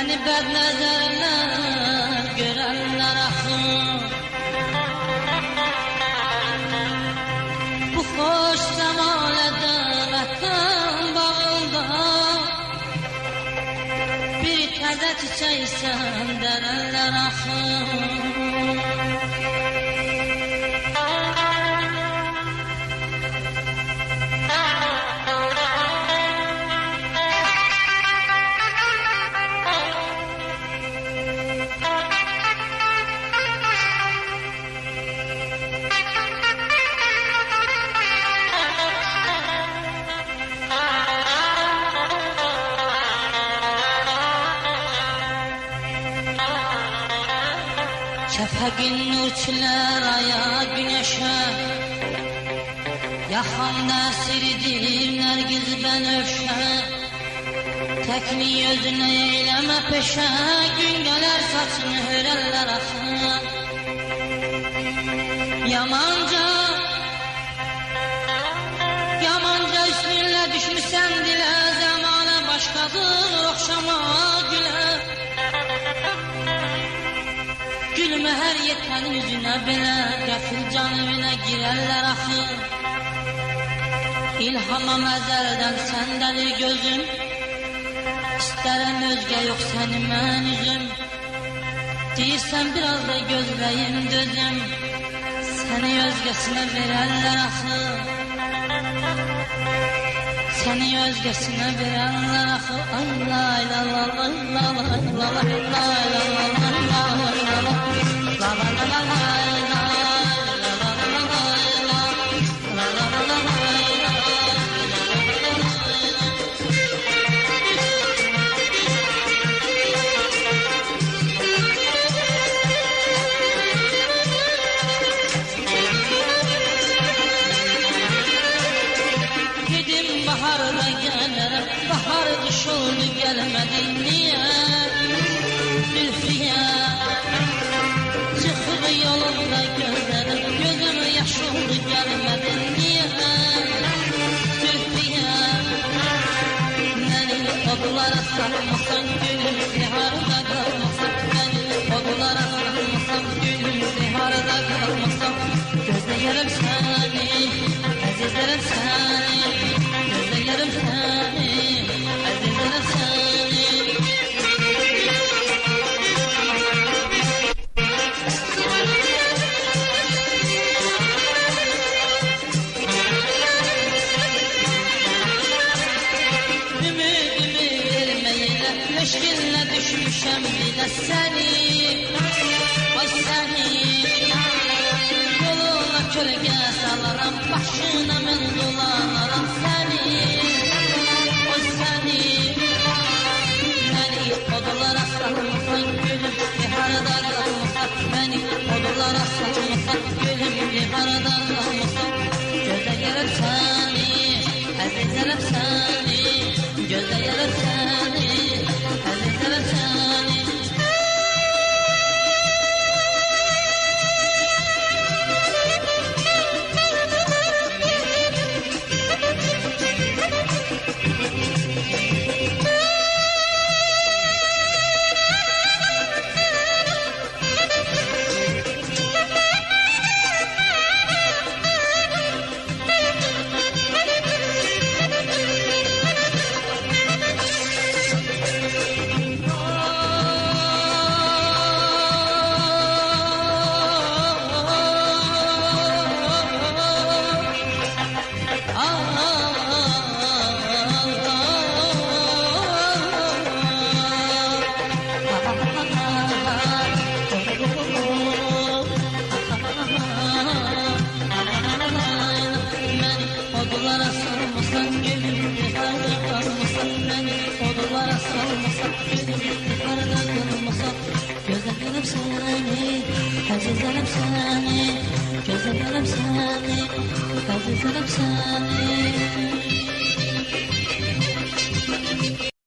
Seni bad nəzərlə görənlər axın. Bu xoş zəmanədə vətən bağında bir təzə çiçəksən dərənlər axın. Şəfəqin nurçilər aya güneşə, yaxanda əsirdir nərgiz bənövşə. Təkli özünə eyləmə peşə, gün gələr saçını hörərlər axın. Yamanca üstünlə düşmüsən dilə, zamanə başqadır oxşama gülə. Gülmə hər yetən yüzünə belə, qəfil canıvinə girərlər axın. İlhamam əzəldən səndədir gözüm, İstərəm özgə yox səni mən üzüm. Deyirsən biraz da gözləyim dözüm, səni özgəsinə verərlər axın. Səni özgəsinə verərlər axın. Ay la la la la la la la la la baharda gelirim, bahar kış oldu gelmedin niye? Zülfiye çıkıp yolunda gözlerim, gözüm yaş oldu gelmedin niye? Zülfiye beni odlara sarmasan gülüm, ziharda kalmasan beni odlara sarmasan gülüm, ziharda kalmasan gözlerim seni, azizlerim seni. Gözlerim seni, azizlerim seni. Ümidimi vermeyene, meşginle düşmüşem bile seni. Ay seni, yoluna kölge salaram, başına men dolanarım seni. Odalara sarmasan gülüm, liharda kalmasan beni. Odalara sarmasan gülüm, liharda kalmasan gözlerim seni, azizlerim seni. Gözlerim seni, azizlerim seni. Odalara sarmasan gülüm, liharda kalmasan beni. Odalara sarmasan gülüm, liharda kalmasan gözlerim seni, azizlerim seni. Gözlerim seni, azizlerim seni.